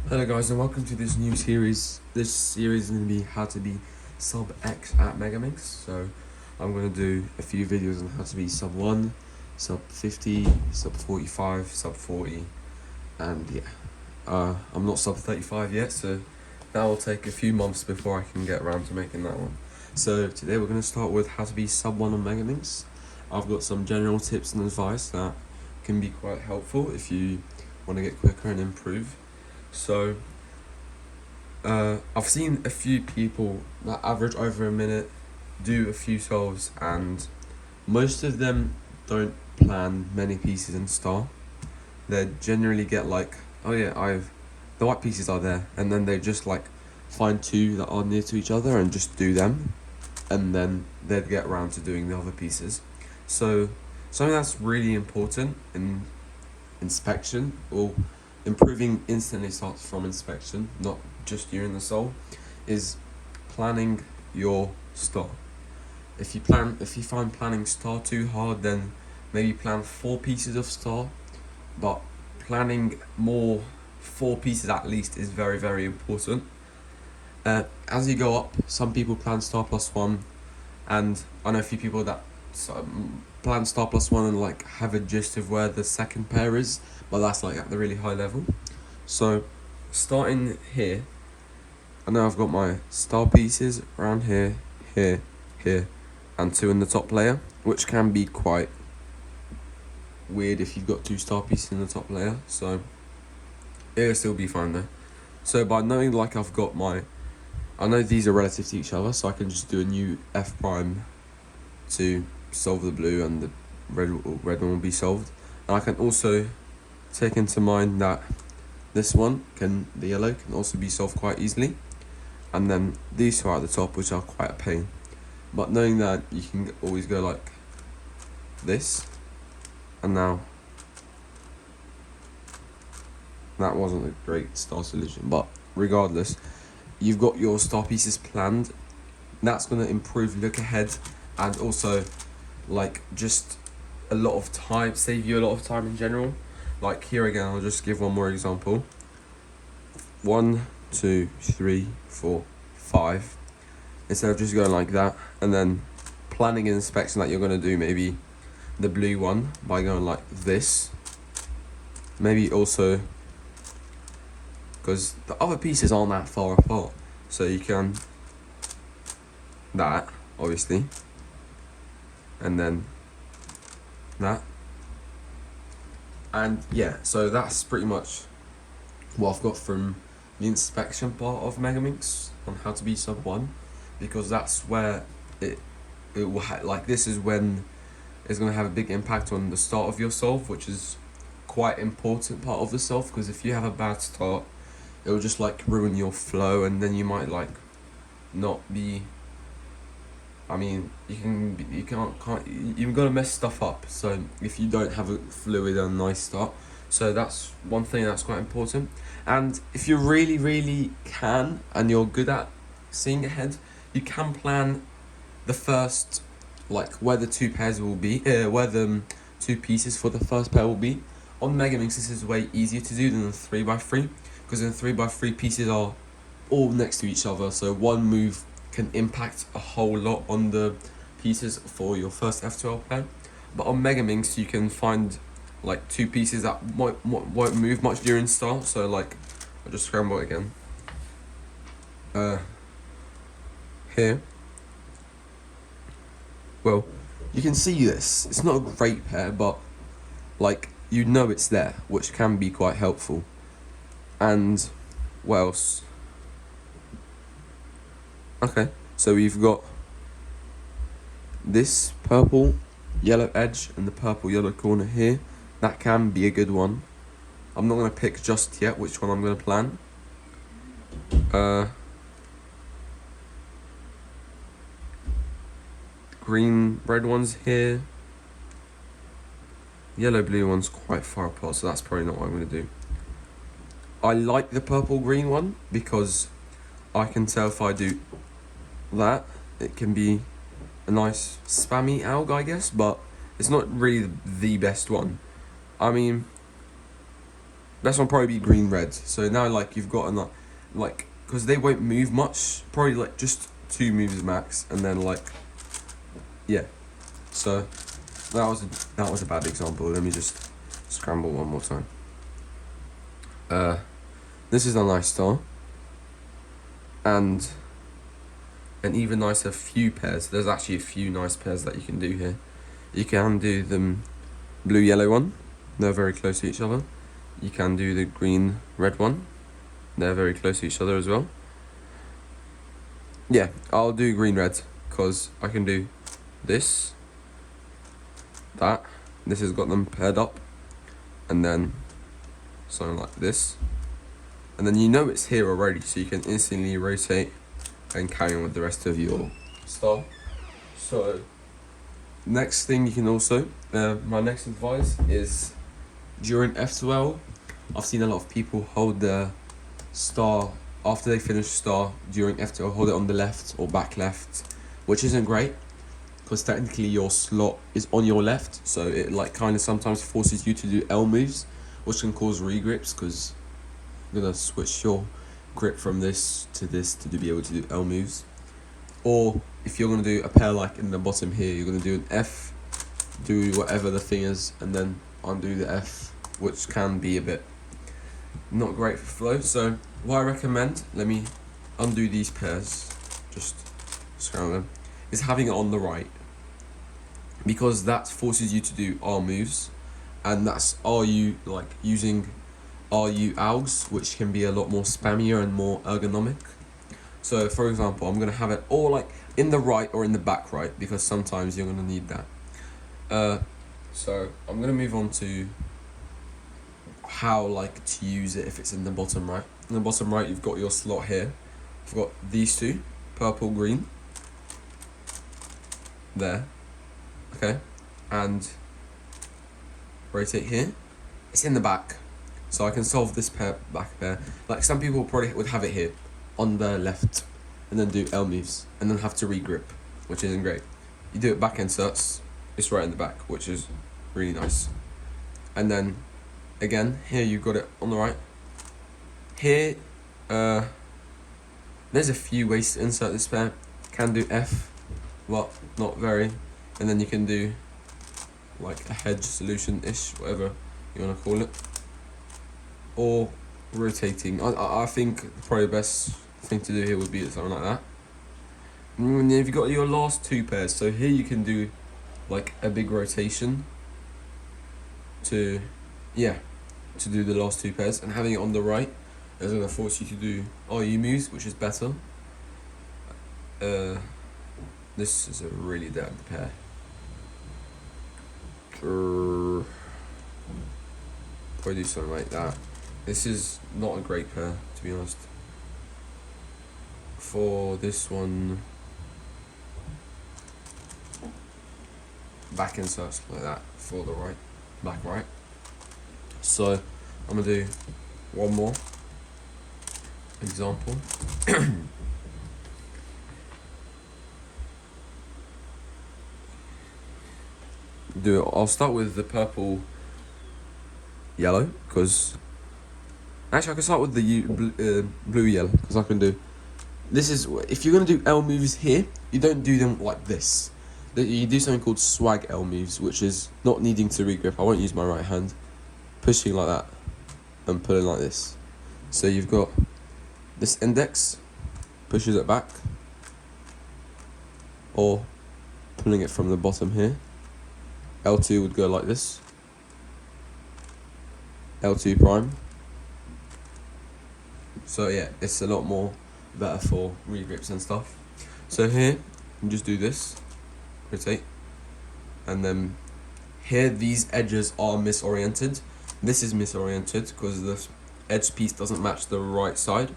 Hello guys and welcome to this new series. This series is going to be how to be sub X at megaminx. So I'm going to do a few videos on how to be sub 1, sub 50, sub 45, sub 40, and yeah, I'm not sub 35 yet, so that will take a few months before I can get around to making that one. So today we're going to start with how to be sub 1 on megaminx. I've got some general tips and advice that can be quite helpful if you want to get quicker and improve. So, I've seen a few people that average over a minute, do a few solves, and most of them don't plan many pieces in star. They generally get like, oh yeah, the white pieces are there, and then they just like find two that are near to each other and just do them, and then they'd get around to doing the other pieces. So, something that's really important in inspection, or improving instantly starts from inspection, not just during the solve, is planning your star. If you find planning star too hard, then maybe plan 4 pieces of star, but planning more 4 pieces at least is very, very important. As you go up, some people plan star plus 1, and I know a few people that plan star plus 1 and like have a gist of where the second pair is, but that's like at the really high level. So starting here, I know I've got my star pieces around here, here, here, and 2 in the top layer, which can be quite weird if you've got 2 star pieces in the top layer, so it'll still be fine though. So by knowing like I know these are relative to each other, so I can just do a new F prime to solve the blue, and the red one will be solved. And I can also take into mind that the yellow can also be solved quite easily, and then these two are at the top, which are quite a pain. But knowing that, you can always go like this, and now that wasn't a great star solution, but regardless, you've got your star pieces planned. That's going to improve look ahead, and also like just a lot of time, save you a lot of time in general. Like here again, I'll just give one more example. 1, 2, 3, 4, 5. Instead of just going like that and then planning an inspection that you're going to do maybe the blue one by going like this. Maybe also, because the other pieces aren't that far apart, so you can that obviously, and then that, and yeah, so that's pretty much what I've got from the inspection part of megaminx on how to be sub 1, because that's where it will like this is when it's going to have a big impact on the start of your solve, which is quite important part of the solve, because if you have a bad start, it will just like ruin your flow, and then you might like not be, I mean, you've got to mess stuff up. So if you don't have a fluid and nice start, so that's one thing that's quite important. And if you really, really can, and you're good at seeing ahead, you can plan the first, like where the 2 pairs will be, where the 2 pieces for the first pair will be. On megaminx, this is way easier to do than the 3x3, because the 3x3 pieces are all next to each other, so one move can impact a whole lot on the pieces for your first F12 pair. But on megaminx, you can find like 2 pieces that won't move much during start. So like, I'll just scramble it again. Here. Well, you can see this. It's not a great pair, but like you know it's there, which can be quite helpful. And what else? Okay, so we've got this purple yellow edge and the purple yellow corner here. That can be a good one. I'm not going to pick just yet which one I'm going to plan. Green red one's here. Yellow blue one's quite far apart, so that's probably not what I'm going to do. I like the purple green one because I can tell if I do that, it can be a nice spammy alg, I guess, but it's not really the best one. I mean, Best one probably be green red. So now like you've got enough, like, because they won't move much, probably like just 2 moves max, and then like, yeah. So that was a bad example. Let me just scramble one more time. This is a nice star, and an even nicer few pairs. There's actually a few nice pairs that you can do here. You can do the blue-yellow one. They're very close to each other. You can do the green-red one. They're very close to each other as well. Yeah, I'll do green-red because I can do this, that. This has got them paired up, and then something like this. And then you know it's here already, so you can instantly rotate and carry on with the rest of your star. So next thing you can also, my next advice is during F12, I've seen a lot of people hold their star after they finish star during F12, hold it on the left or back left, which isn't great because technically your slot is on your left, so it like kind of sometimes forces you to do L moves, which can cause regrips because you're gonna switch your grip from this to be able to do L moves. Or if you're gonna do a pair like in the bottom here, you're gonna do an F, do whatever the thing is, and then undo the F, which can be a bit not great for flow. So what I recommend, let me undo these pairs, just scroll them, is having it on the right, because that forces you to do R moves, and that's RU, like using RU ALGs, which can be a lot more spammier and more ergonomic. So for example, I'm gonna have it all like in the right or in the back right, because sometimes you're gonna need that. So I'm gonna move on to how like to use it if it's in the bottom right. In the bottom right, you've got your slot here. You've got these two, purple, green, there, okay, and rotate here. It's in the back, so I can solve this pair back pair. Like some people probably would have it here on the left, and then do L moves, and then have to regrip, which isn't great. You do it back inserts, it's right in the back, which is really nice. And then again, here you've got it on the right. Here, there's a few ways to insert this pair. Can do F, well, not very, and then you can do like a hedge solution-ish, whatever you want to call it, or rotating. I think probably the best thing to do here would be something like that. And then you've got your last 2 pairs, so here you can do like a big rotation to do the last 2 pairs, and having it on the right is going to force you to do RU moves, which is better. This is a really damn pair. Probably do something like that. This is not a great pair, to be honest. For this one, back inserts like that for the right, back right. So I'm gonna do one more example. I'll start with the purple yellow, because actually I can start with the blue yellow, because I can do this. Is if you're gonna do L moves here, you don't do them like this. You do something called swag L moves, which is not needing to regrip. I won't use my right hand, pushing like that and pulling like this. So you've got this index pushes it back, or pulling it from the bottom here. L2 would go like this, L2 prime. So yeah, it's a lot more better for regrips and stuff. So here, you just do this, rotate, and then here these edges are misoriented. This is misoriented because the edge piece doesn't match the right side,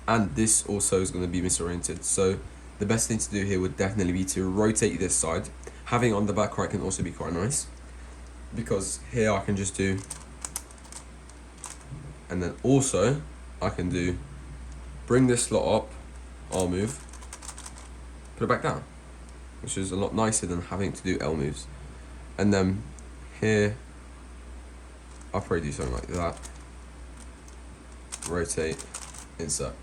and this also is going to be misoriented. So the best thing to do here would definitely be to rotate this side. Having on the back right can also be quite nice, because here I can just do, and then also I can do, bring this slot up, R move, put it back down, which is a lot nicer than having to do L moves. And then here I'll probably do something like that, rotate, insert.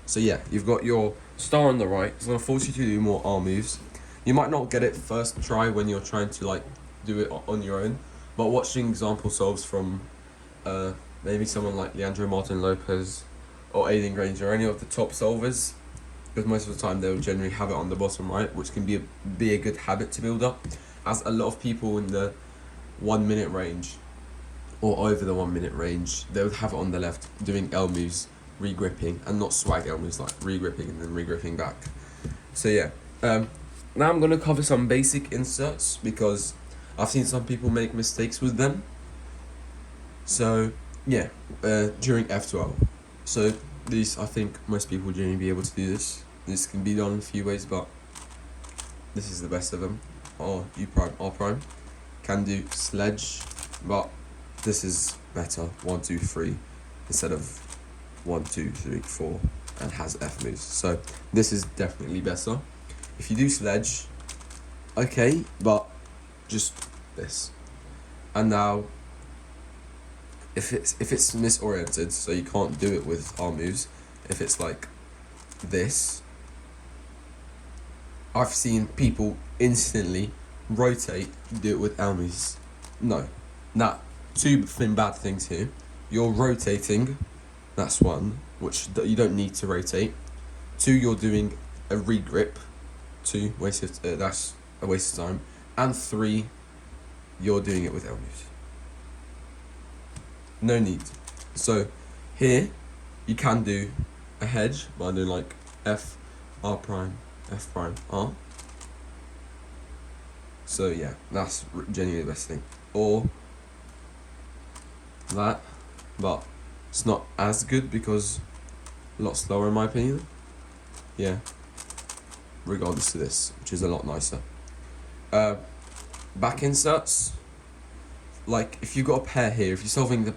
So yeah, you've got your star on the right. It's gonna force you to do more arm moves. You might not get it first try when you're trying to like do it on your own, but watching example solves from maybe someone like Leandro Martin Lopez or Aiden Granger or any of the top solvers, because most of the time they'll generally have it on the bottom right, which can be a good habit to build up, as a lot of people in the 1 minute range or over the 1 minute range, they would have it on the left doing L moves, regripping, and not swag L moves like regripping and then regripping back. So yeah, now I'm going to cover some basic inserts because I've seen some people make mistakes with them. So yeah, during F12. So these, I think most people would generally be able to do this. This can be done in a few ways, but this is the best of them. Or U prime, R prime. Can do sledge, but this is better. 1, 2, 3 instead of 1, 2, 3, 4, and has F moves. So this is definitely better. If you do sledge, okay, but just this. And now, if it's misoriented, so you can't do it with arm moves. If it's like this, I've seen people instantly rotate, do it with L moves. No, two bad things here. You're rotating, that's one, which you don't need to rotate. 2, you're doing a regrip. 2, that's a waste of time. And 3, you're doing it with L moves. No need. So here you can do a hedge by doing like F, R prime, F prime, R. So yeah, that's genuinely the best thing. Or that, but it's not as good because a lot slower in my opinion. Yeah, regardless of this, which is a lot nicer. Back inserts, like if you've got a pair here, if you're solving the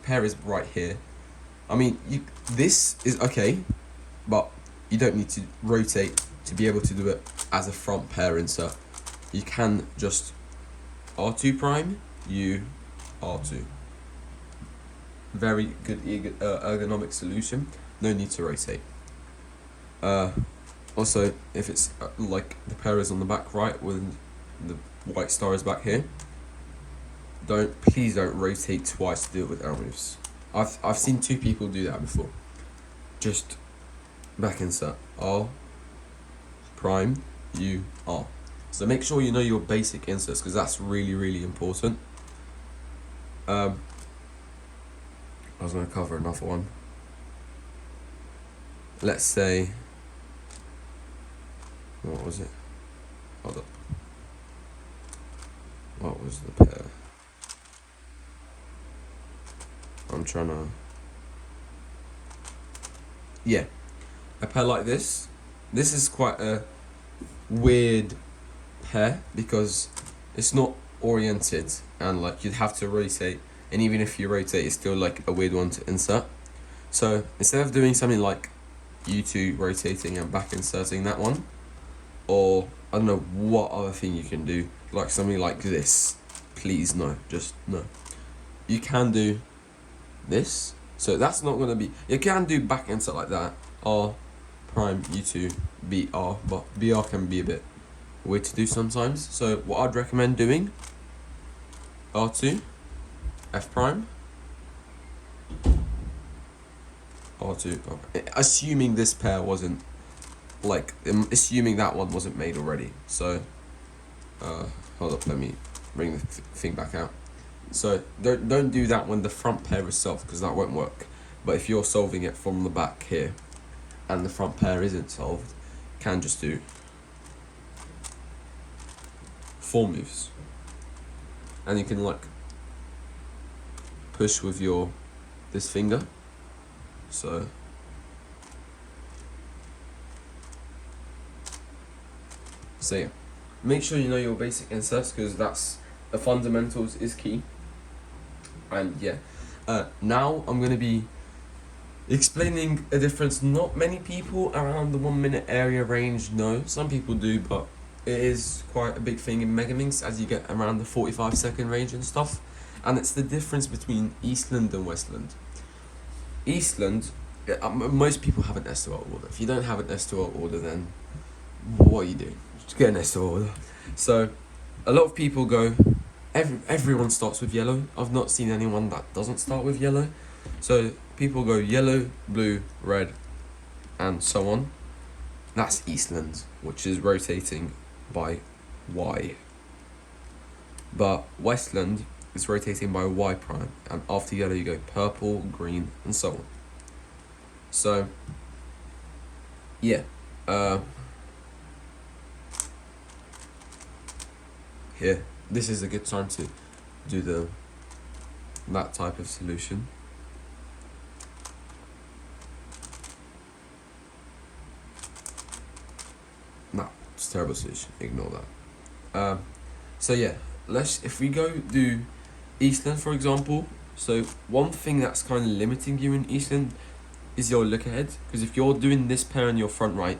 pair is right here, I mean this is okay, but you don't need to rotate to be able to do it as a front pair insert. You can just R2 prime, U, R2. Very good ergonomic solution. No need to rotate. Also, if it's like the pair is on the back right with the white star is back here, please don't rotate twice to do it with L moves. I've seen 2 people do that before. Just back insert R prime, U, R. So make sure you know your basic inserts because that's really, really important. I was going to cover another one. Let's say, what was it? Hold up. What was the pair? I'm trying to... Yeah. A pair like this. This is quite a weird pair because it's not oriented and like you'd have to rotate, and even if you rotate it's still like a weird one to insert. So instead of doing something like U2 rotating and back inserting that one, or I don't know what other thing you can do, like something like this, please no, just no. You can do this, so that's not going to be, you can do back insert like that, R prime U2 BR, but BR can be a bit weird to do sometimes. So what I'd recommend doing, R2 F prime, R2 assuming this pair wasn't like, assuming that one wasn't made already. So hold up, let me bring the thing back out. So don't do that when the front pair is solved because that won't work. But if you're solving it from the back here and the front pair isn't solved, you can just do 4 moves. And you can like push with this finger. So yeah, make sure you know your basic inserts because that's the fundamentals is key. And yeah, now I'm going to be explaining a difference not many people around the 1 minute area range know. Some people do, but it is quite a big thing in megaminx as you get around the 45-second range and stuff. And it's the difference between Eastland and Westland. Eastland, most people have an SOL order. If you don't have an SOL order, then what are you doing? Just get an SOL order. So, a lot of people go, everyone starts with yellow. I've not seen anyone that doesn't start with yellow. So, people go yellow, blue, red, and so on. That's Eastland, which is rotating by Y. But Westland is rotating by Y prime, and after yellow you go purple, green, and so on. So, yeah. Here, this is a good time to do that type of solution. No, it's a terrible solution. Ignore that. So yeah, if we go do Eastland for example. So one thing that's kind of limiting you in Eastland is your look ahead, because if you're doing this pair in your front right,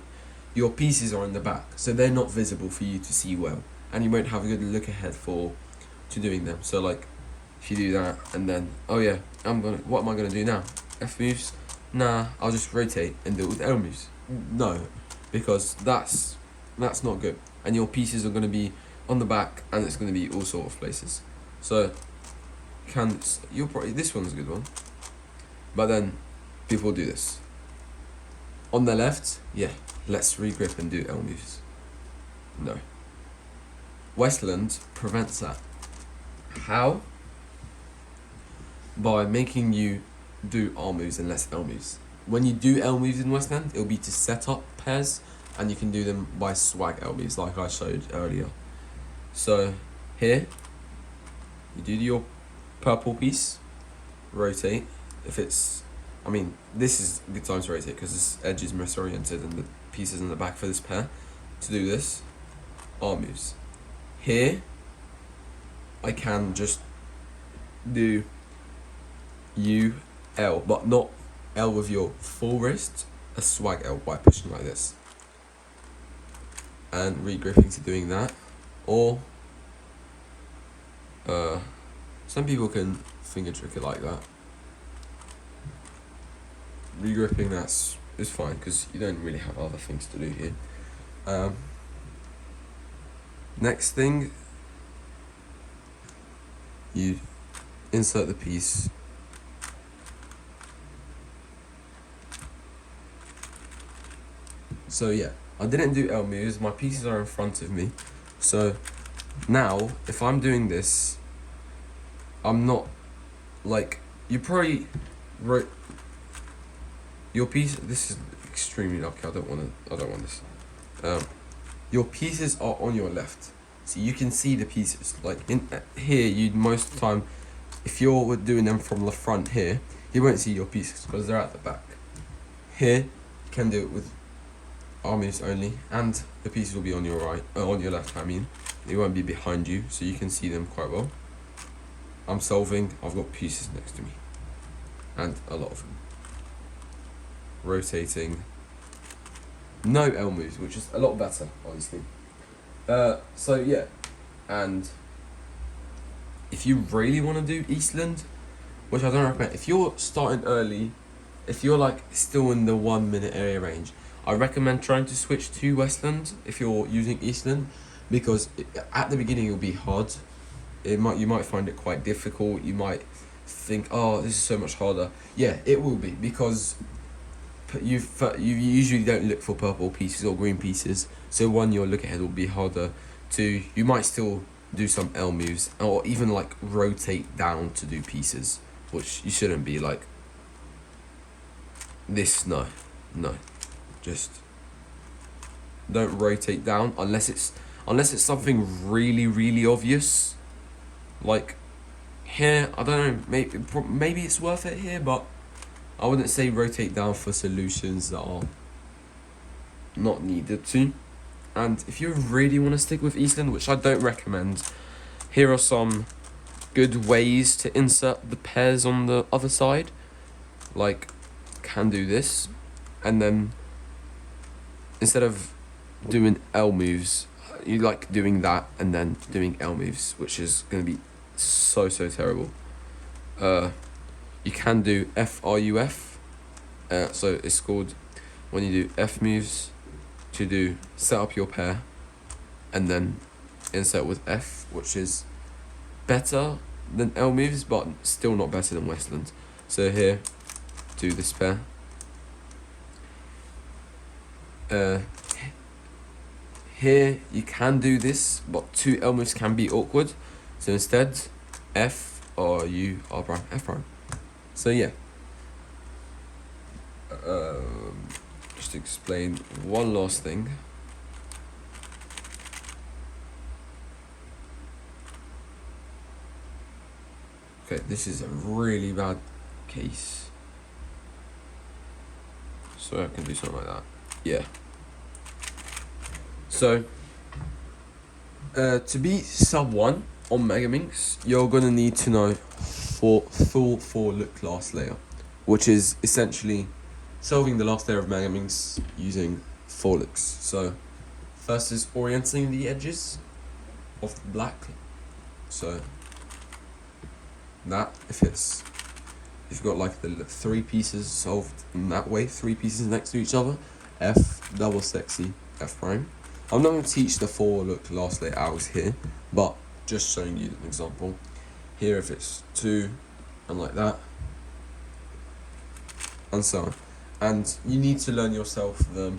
your pieces are in the back, so they're not visible for you to see well, and you won't have a good look ahead to doing them. So like, if you do that and then what am I gonna do now? F moves? Nah, I'll just rotate and do it with L moves. No, because that's not good, and your pieces are gonna be on the back, and it's gonna be all sort of places. So this one's a good one, but then people do this on the left. Yeah, let's regrip and do L moves. No. Westland prevents that. How? By making you do R moves and less L moves. When you do L moves in Westland, it'll be to set up pairs, and you can do them by swag L moves like I showed earlier. So here, you do your purple piece, rotate. This is a good time to rotate because this edge is misoriented and the pieces in the back for this pair. To do this, R moves. Here, I can just do U, L, but not L with your full wrist, a swag L by pushing like this. And regripping to doing that. Or, some people can finger trick it like that. Regripping is fine because you don't really have other things to do here. Next thing, you insert the piece. So yeah, I didn't do L moves, my pieces are in front of me. So now, if I'm doing this, I'm not, like, you probably wrote your piece. This is extremely lucky. I don't want this. Your pieces are on your left, so you can see the pieces. Like in here, you'd most of the time, if you're doing them from the front here, you won't see your pieces because they're at the back. Here, you can do it with R moves only, and the pieces will be on your right, on your left. They won't be behind you, so you can see them quite well. I'm solving. I've got pieces next to me, and a lot of them. Rotating. No L moves, which is a lot better, obviously. So yeah, and if you really want to do Eastland, which I don't recommend, if you're starting early, if you're like still in the 1 minute area range, I recommend trying to switch to Westland if you're using Eastland, because at the beginning it'll be hard. You might find it quite difficult. You might think, oh, this is so much harder. Yeah, it will be, because you usually don't look for purple pieces or green pieces. So one, your look ahead will be harder. Two, you might still do some L moves, or even like rotate down to do pieces, which you shouldn't be like this. No, just don't rotate down unless it's something really obvious. Like here, I don't know, maybe it's worth it here, but I wouldn't say rotate down for solutions that are not needed to. And if you really want to stick with Eastland, which I don't recommend, here are some good ways to insert the pairs on the other side. Like, can do this, and then instead of doing L moves, you like doing that and then doing L moves, which is going to be so terrible. You can do FRUF, So it's called, when you do F moves, to do set up your pair, and then insert with F, which is better than L moves, but still not better than Westland. So here, do this pair. Here you can do this, but 2 L moves can be awkward. So instead, F or U R prime, F prime. So yeah. Just to explain one last thing. Okay, this is a really bad case. So I can do something like that. Yeah. So, to be sub 1 on megaminx, you're gonna need to know full for look last layer, which is essentially solving the last layer of megaminx using for looks. So, first is orienting the edges of the black. So that if you've got like the 3 pieces solved in that way, 3 pieces next to each other, F double sexy F prime. I'm not going to teach the for look last layer hours here, but just showing you an example. Here if it's 2 and like that, and so on. And you need to learn yourself the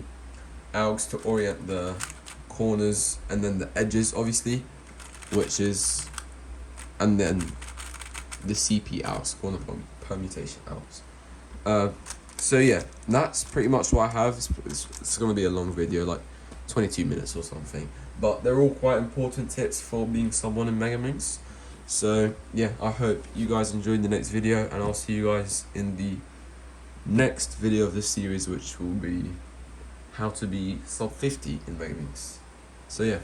algs to orient the corners and then the edges obviously, which is, and then the CP algs, corner permutation algs. So yeah, that's pretty much what I have. It's going to be a long video, like 22 minutes or something, but they're all quite important tips for being someone in megaminx. So yeah, I hope you guys enjoyed the next video, and I'll see you guys in the next video of this series, which will be how to be sub 50 in megaminx. So yeah.